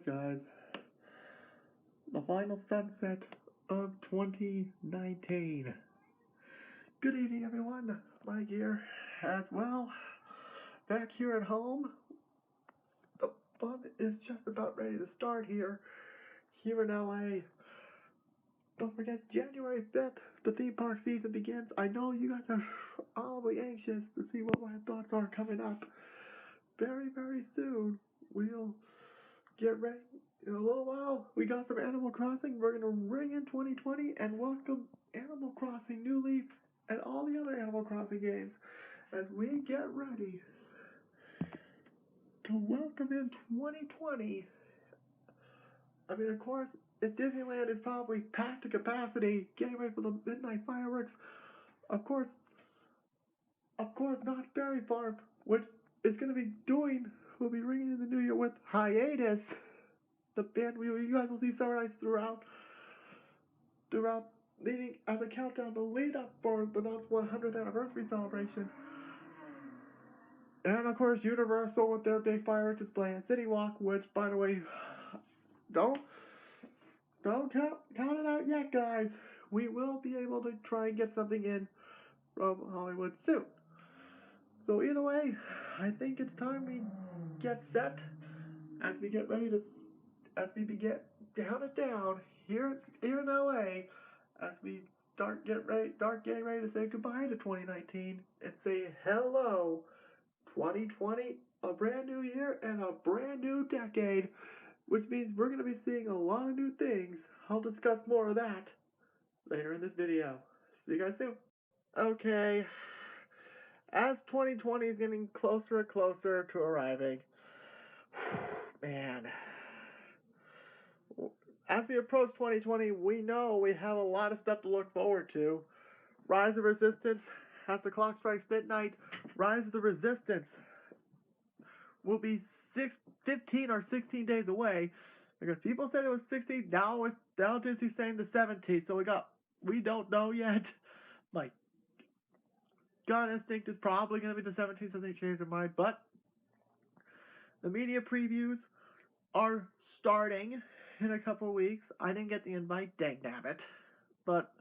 guys. The final sunset of 2019. Good evening, everyone. Mike here as well. Back here at home. The fun is just about ready to start here in LA. Don't forget, January 5th, the theme park season begins. I know you guys are probably anxious to see what my thoughts are coming up. Very, very soon, we'll get ready. In a little while, we got some Animal Crossing. We're going to ring in 2020 and welcome Animal Crossing New Leaf and all the other Animal Crossing games as we get ready to welcome in 2020. I mean, of course, if Disneyland is probably packed to capacity, getting ready for the midnight fireworks, of course, not Fairy Farm, which is going to be we'll be ringing in the new year with Hiatus. The band, you guys will see Summer Nights throughout leading as a countdown to lead up for the 100th anniversary celebration. And of course, Universal with their big fireworks display at City Walk, which, by the way, don't count it out yet, guys. We will be able to try and get something in from Hollywood soon. So either way, I think it's time we get set as we get ready to down it down here in LA as we start getting ready to say goodbye to 2019 and say hello 2020, a brand new year and a brand new decade, which means we're going to be seeing a lot of new things. I'll discuss more of that later in this video. See you guys soon. Okay, as 2020 is getting closer and closer to arriving, man, as we approach 2020, we know we have a lot of stuff to look forward to. Rise of Resistance, as the clock strikes midnight, Rise of the Resistance will be 15 or 16 days away. Because people said it was 16, now Disney's saying the 17th, so we don't know yet. My gut instinct is probably going to be the 17th, so they changed their mind. But the media previews are starting in a couple of weeks. I didn't get the invite, dang nabbit. But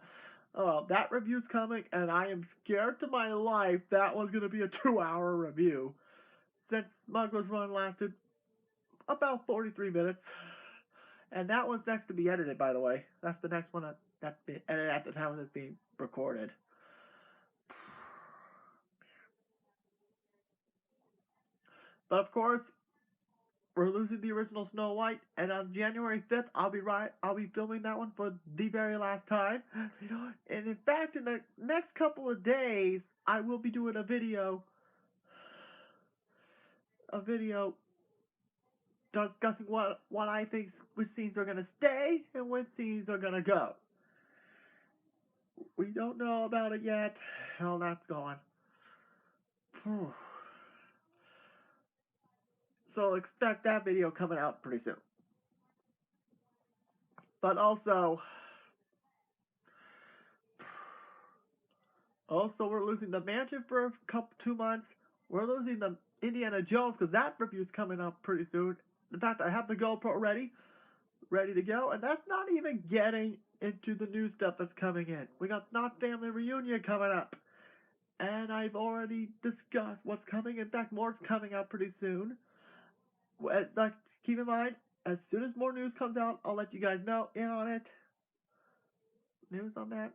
that review's coming, and I am scared to my life that was going to be a 2-hour review. Since Smuggler's Run lasted about 43 minutes. And that one's next to be edited, by the way. That's the next one that's been edited at the time when it's being recorded. But of course, we're losing the original Snow White, and on January 5th, I'll be filming that one for the very last time. And in fact, in the next couple of days, I will be doing a video discussing what I think, which scenes are going to stay and which scenes are going to go. We don't know about it yet, how that's going. So expect that video coming out pretty soon. But also we're losing the Mansion for 2 months. We're losing the Indiana Jones because that review's coming up pretty soon. In fact, I have the GoPro ready to go, and that's not even getting into the new stuff that's coming in. We got Not Family Reunion coming up, and I've already discussed what's coming. In fact, more's coming out pretty soon. Keep in mind, as soon as more news comes out, I'll let you guys know in on it. News on that.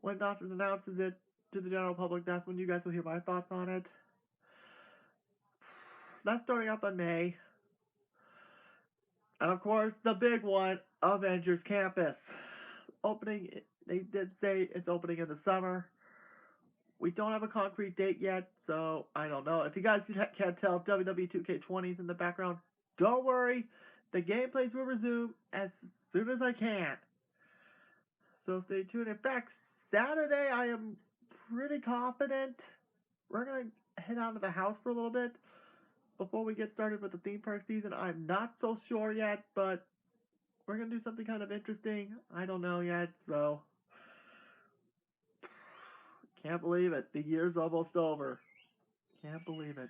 When Doctors announces it to the general public, that's when you guys will hear my thoughts on it. That's starting up in May. And of course, the big one, Avengers Campus. Opening, they did say it's opening in the summer. We don't have a concrete date yet, so I don't know. If you guys can't tell, WWE 2K20 is in the background. Don't worry, the gameplays will resume as soon as I can. So stay tuned. In fact, Saturday I am pretty confident we're going to head out of the house for a little bit before we get started with the theme park season. I'm not so sure yet, but we're going to do something kind of interesting. I don't know yet, so can't believe it. The year's almost over. Can't believe it.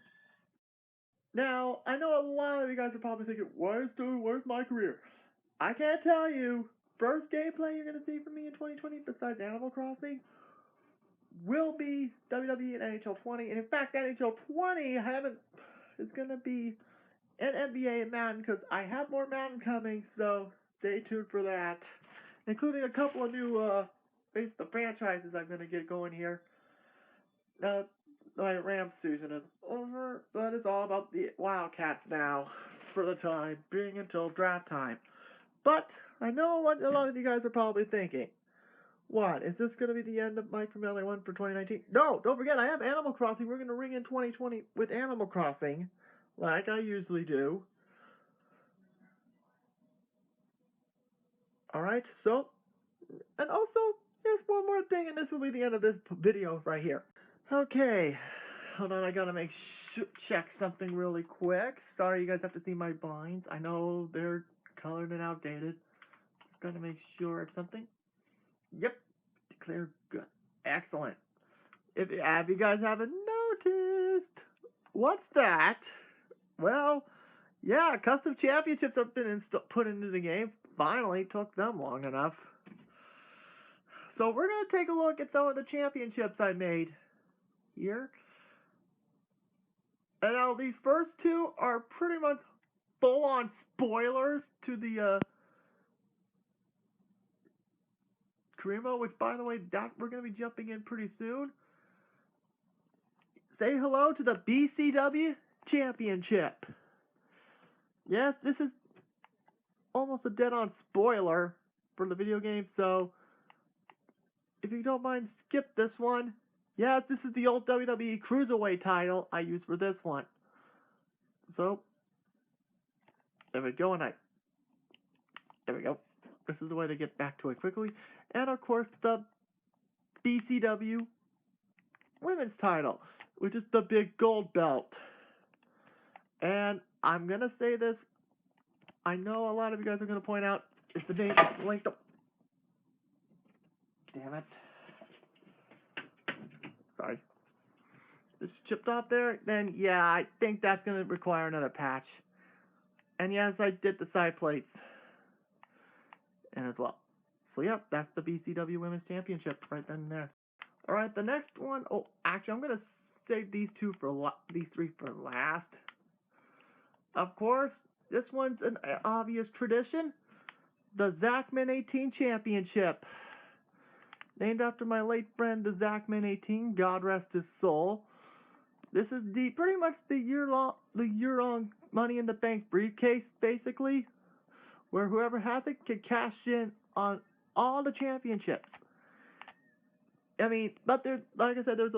Now, I know a lot of you guys are probably thinking, where's my career? I can't tell you. First gameplay you're going to see from me in 2020 besides Animal Crossing will be WWE and NHL 20. And in fact, NHL 20 is going to be an NBA and Madden because I have more Madden coming, so stay tuned for that. Including a couple of new the franchises I'm going to get going here. My Rams season is over, but it's all about the Wildcats now for the time being until draft time. But I know what a lot of you guys are probably thinking. What, is this going to be the end of Mike from LA1 for 2019? No, don't forget, I have Animal Crossing. We're going to ring in 2020 with Animal Crossing, like I usually do. Alright, so, and also, there's one more thing, and this will be the end of this video right here. Okay, hold on, I gotta check something really quick. Sorry you guys have to see my blinds. I know they're colored and outdated. Gotta make sure of something. Yep, declare good. Excellent. If you guys haven't noticed, what's that? Well, yeah, custom championships have been put into the game. Finally, took them long enough. So we're going to take a look at some of the championships I made here. And now these first two are pretty much full-on spoilers to the Karimo, which, by the way, that we're going to be jumping in pretty soon. Say hello to the BCW Championship. Yes, this is almost a dead-on spoiler for the video game, so if you don't mind, skip this one. Yes, this is the old WWE Cruiserweight title I used for this one. So, there we go, there we go. This is the way to get back to it quickly. And of course, the BCW Women's title, which is the big gold belt. And I'm going to say this, I know a lot of you guys are going to point out, if the name is linked up. Damn it. Sorry. It's chipped off there, then yeah, I think that's going to require another patch. And yes, I did the side plates. And as well. So yep, that's the BCW Women's Championship right then and there. Alright, the next one, oh, actually I'm going to save these three for last. Of course, this one's an obvious tradition. The Zachman 18 Championship. Named after my late friend, the Zachman 18, God rest his soul. This is pretty much the year-long Money in the Bank briefcase, basically, where whoever has it can cash in on all the championships. I mean, but there's, like I said, there's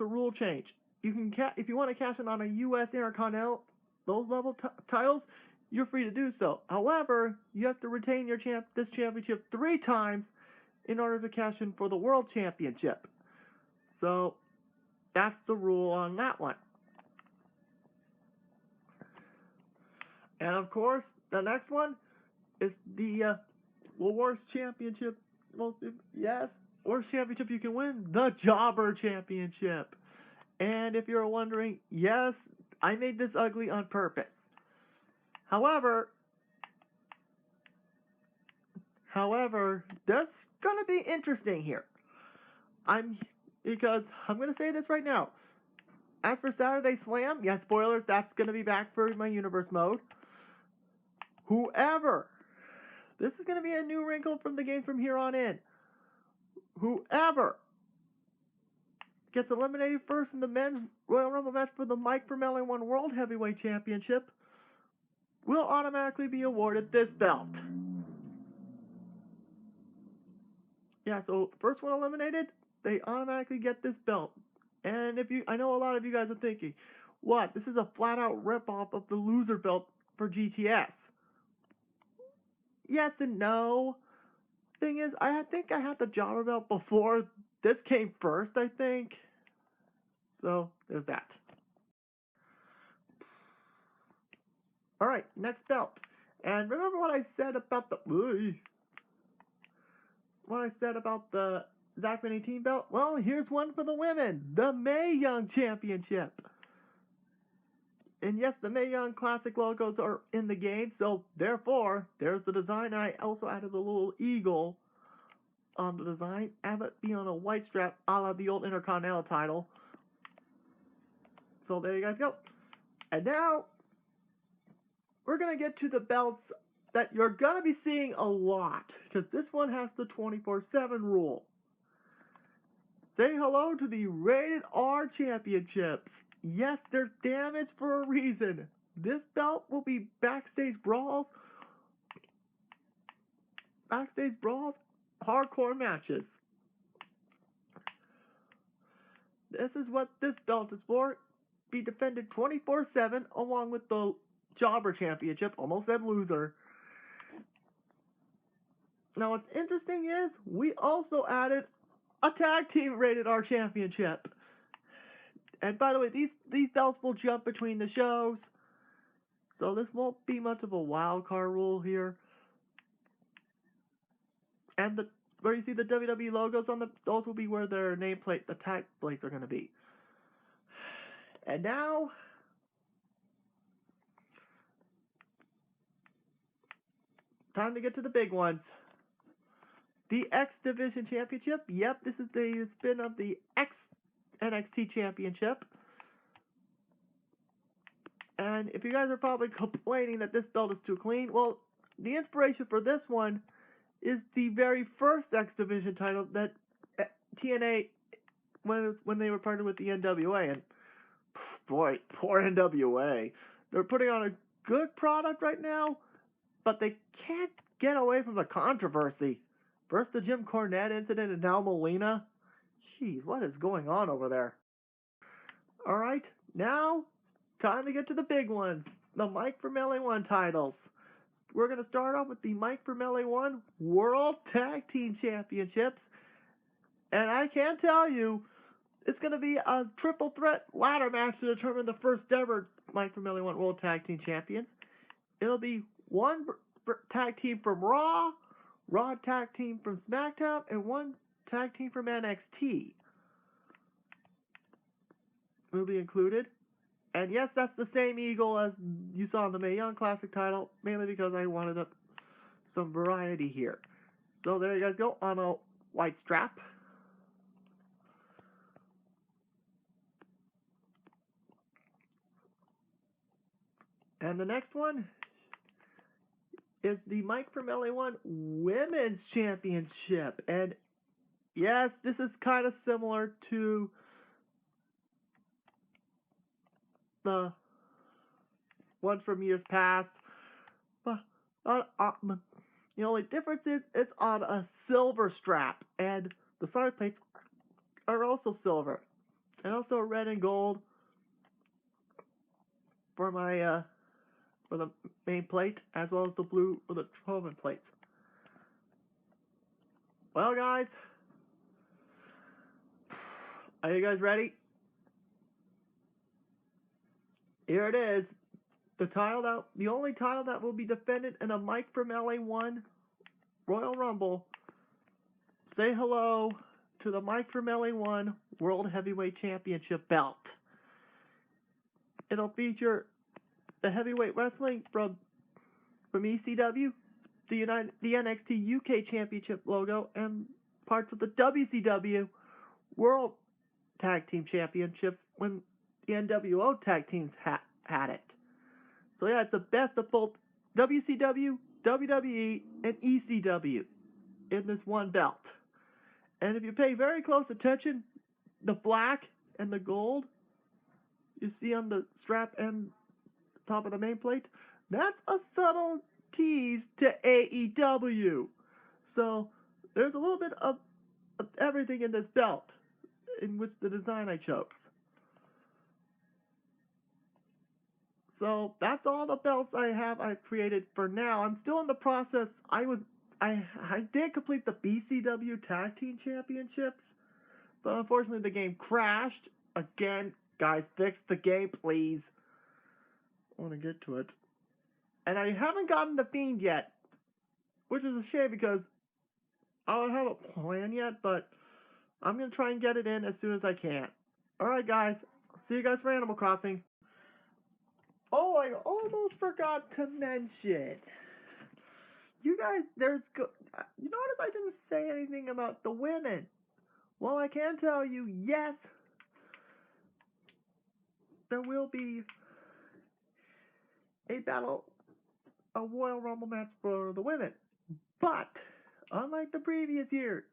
a rule change. You can if you want to cash in on a U.S. Intercontinental, those level titles, you're free to do so. However, you have to retain this championship 3 times in order to cash in for the World Championship. So, that's the rule on that one. And of course, the next one is the worst championship. Worst championship you can win, the Jobber Championship. And if you're wondering, yes, I made this ugly on purpose. However, that's gonna be interesting here. Because I'm gonna say this right now. As for Saturday Slam, yeah, spoilers, that's gonna be back for my universe mode. This is gonna be a new wrinkle from the game from here on in. Whoever gets eliminated first in the men's Royal Rumble match for the Mike from LA1 World Heavyweight Championship will automatically be awarded this belt. Yeah, so first one eliminated, they automatically get this belt. And I know a lot of you guys are thinking, what? This is a flat-out rip-off of the loser belt for GTS. Yes and no. Thing is, I think I had the Jobber belt before this came first, I think. So, there's that. Alright, next belt. And remember what I said about the Zachman 18 belt? Well, here's one for the women. The Mae Young Championship. And yes, the Mae Young Classic logos are in the game, so therefore, there's the design. I also added a little eagle on the design, have it be on a white strap a la the old Intercontinental title. So there you guys go. And now, we're going to get to the belts that you're going to be seeing a lot, because this one has the 24/7 rule. Say hello to the Rated R Championships. Yes, they're damaged for a reason. This belt will be backstage brawls, hardcore matches. This is what this belt is for. Be defended 24/7 along with the Jobber Championship, almost said loser. Now what's interesting is we also added a tag team Rated R Championship. And by the way, these belts will jump between the shows, so this won't be much of a wild card rule here. And where you see the WWE logos on those will be where their nameplate, the tag plates are going to be. And now, time to get to the big ones. The X Division Championship. Yep, this is the spin of the X NXT Championship. And if you guys are probably complaining that this belt is too clean, well, the inspiration for this one is the very first X Division title that TNA, when they were partnered with the NWA, and boy, poor NWA. They're putting on a good product right now, but they can't get away from the controversy. First the Jim Cornette incident and now Molina. Jeez, what is going on over there? Alright, now, time to get to the big ones. The Mike from LA1 titles. We're going to start off with the Mike from LA1 World Tag Team Championships. And I can tell you, it's going to be a triple threat ladder match to determine the first ever Mike from LA1 World Tag Team Champions. It'll be one tag team from Raw tag team from SmackDown, and one tag team from NXT will be included. And yes, that's the same eagle as you saw in the Mae Young Classic title, mainly because I wanted some variety here. So there you guys go, on a white strap. And the next one is the Mike from LA1 Women's Championship. And yes, this is kind of similar to the one from years past. But the only difference is it's on a silver strap, and the side plates are also silver, and also red and gold for my for the main plate, as well as the blue for the Trovan plates. Well, guys, are you guys ready? Here it is. The only title that will be defended in a Mike from LA1 Royal Rumble. Say hello to the Mike from LA1 World Heavyweight Championship belt. It'll feature the heavyweight wrestling from ECW, the NXT UK Championship logo, and parts of the WCW World Tag Team Championship when the NWO tag teams had it. So yeah, it's the best of both WCW, WWE, and ECW in this one belt. And if you pay very close attention, the black and the gold you see on the strap and top of the main plate, that's a subtle tease to AEW. So there's a little bit of everything in this belt, in which the design I chose. So that's all the belts I've created for now. I'm still in the process. I did complete the BCW Tag Team Championships, but unfortunately the game crashed. Again, guys, fix the game, please. I want to get to it. And I haven't gotten the Fiend yet, which is a shame because I don't have a plan yet, but I'm going to try and get it in as soon as I can. Alright, guys. See you guys for Animal Crossing. Oh, I almost forgot to mention. You guys, you notice I didn't say anything about the women. Well, I can tell you, yes, there will be a Royal Rumble match for the women. But, unlike the previous years,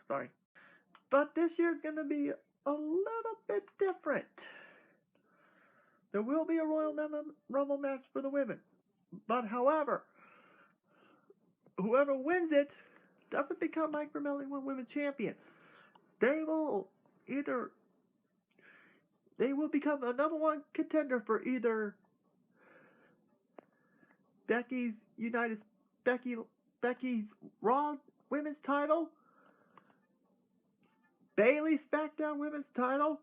sorry, but this year's gonna be a little bit different. There will be a Rumble match for the women. But, however, whoever wins it doesn't become Mike Vermelli Women's Champion. They will either they will become a number one contender for either Becky's United Becky's Raw Women's title, Bayley's SmackDown Women's title,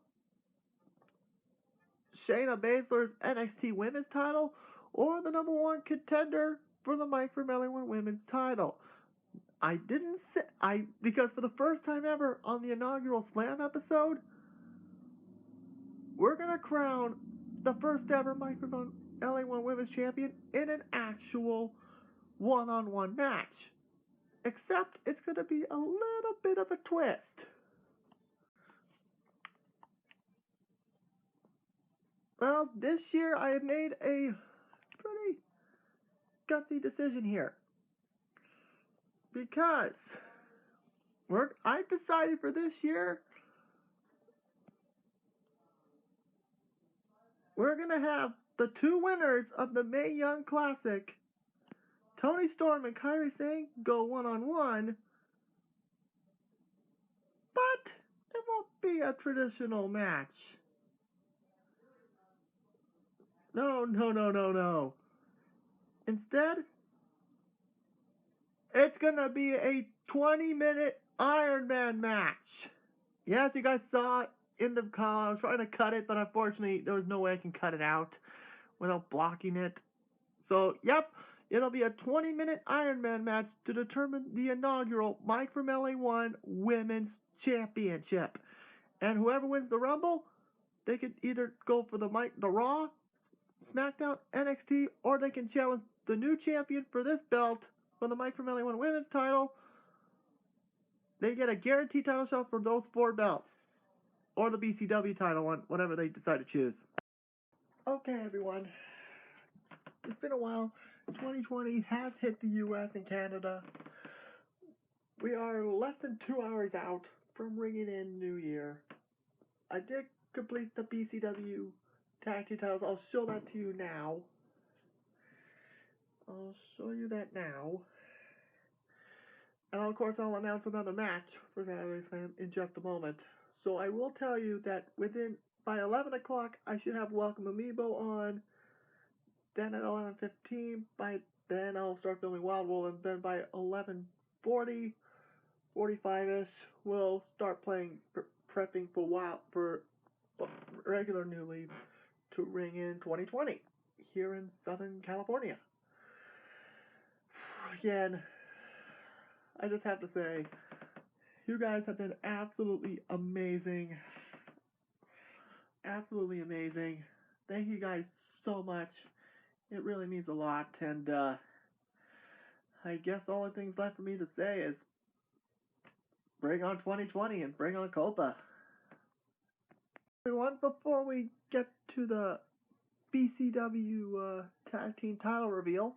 Shayna Baszler's NXT Women's title, or the number one contender for the Mike Vermelli Women's title. I didn't say because for the first time ever on the inaugural Slam episode, we're gonna crown the first ever Mike Vermelli Women's Champion in an actual one-on-one match. Except it's gonna be a little bit of a twist. Well, this year I have made a pretty gutsy decision here. Because I've decided for this year we're going to have the two winners of the Mae Young Classic, Toni Storm and Kairi Sane, go one-on-one. But it won't be a traditional match. No. Instead, it's going to be a 20-minute Iron Man match. Yes, you guys saw it in the call. I was trying to cut it, but unfortunately, there was no way I can cut it out without blocking it. So, yep, it'll be a 20-minute Iron Man match to determine the inaugural Mike Vermelli 1 Women's Championship. And whoever wins the Rumble, they could either go for the Raw, SmackDown, NXT, or they can challenge the new champion for this belt for the Mike Vermelli 1 Women's title. They get a guaranteed title shot for those 4 belts. Or the BCW title one, whatever they decide to choose. Okay, everyone. It's been a while. 2020 has hit the U.S. and Canada. We are less than 2 hours out from ringing in New Year. I did complete the BCW tag team titles. I'll show that to you now. I'll show you that now. And of course, I'll announce another match for Saturday Slam in just a moment. So I will tell you that by 11 o'clock, I should have Welcome Amiibo on. Then at 11:15, by then I'll start filming Wild World, and then by 11:40, 45ish, we'll start prepping for regular New Leaf to ring in 2020 here in Southern California. Again, I just have to say, you guys have been absolutely amazing. Absolutely amazing. Thank you guys so much. It really means a lot, and I guess all the things left for me to say is bring on 2020 and bring on Copa. Everyone, before we get to the BCW tag team title reveal,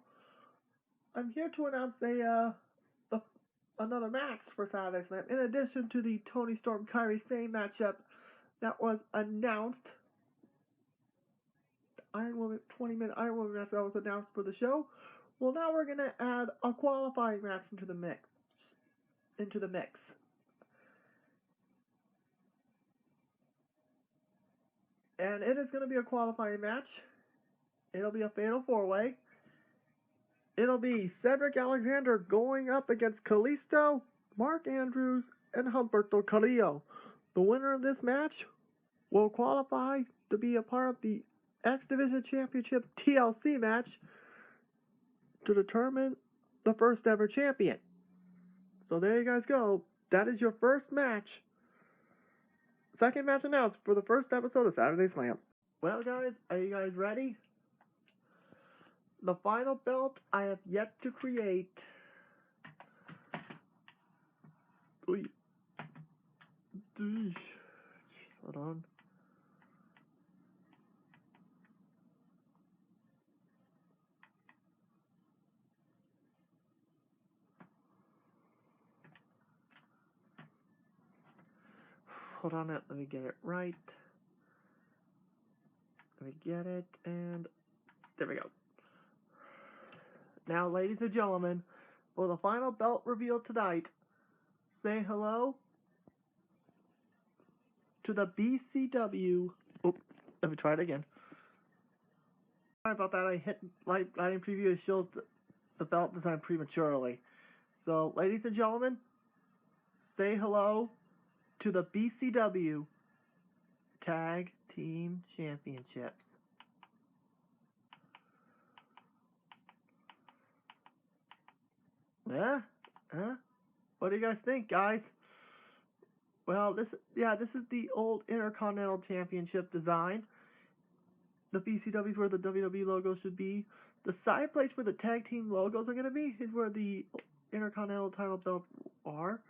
I'm here to announce another match for Saturday Slam. In addition to the Toni Storm Kairi Sane matchup that was announced, 20-minute Iron Woman match that was announced for the show. Well, now we're gonna add a qualifying match into the mix. And it is going to be a qualifying match. It'll be a fatal 4-way. It'll be Cedric Alexander going up against Kalisto, Mark Andrews, and Humberto Carrillo. The winner of this match will qualify to be a part of the X Division Championship TLC match to determine the first ever champion. So there you guys go. That is your first match second match announced for the first episode of Saturday Slam. Well, guys, are you guys ready? The final belt I have yet to create. Hold on. Hold on, let me get it right. Let me get it, and there we go. Now, ladies and gentlemen, for the final belt reveal tonight, say hello to the BCW. Oh, let me try it again. Sorry about that. I didn't preview the show, the belt design prematurely. So, ladies and gentlemen, say hello to the BCW Tag Team Championships. Yeah? Huh? What do you guys think, guys? Well, this is the old Intercontinental Championship design. The BCW is where the WWE logo should be. The side plates where the tag team logos are going to be is where the Intercontinental title belts are.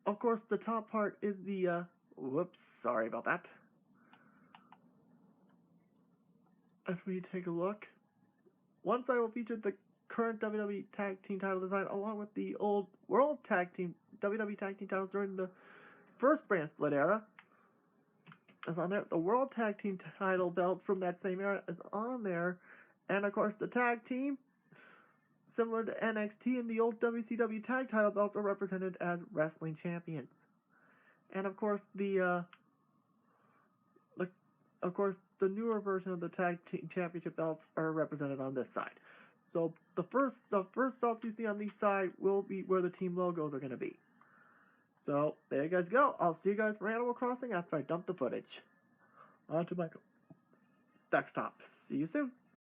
Of course, the top part is the, whoops, sorry about that. As we take a look, one side will feature the current WWE Tag Team title design along with the old World Tag Team, WWE Tag Team titles during the first brand split era. Is on there. The World Tag Team title belt from that same era is on there. And of course, the tag team, similar to NXT and the old WCW tag title belts, are represented as wrestling champions. And of course, the newer version of the tag team championship belts are represented on this side. So the first belts you see on this side will be where the team logos are going to be. So there you guys go. I'll see you guys for Animal Crossing after I dump the footage onto my desktop. See you soon.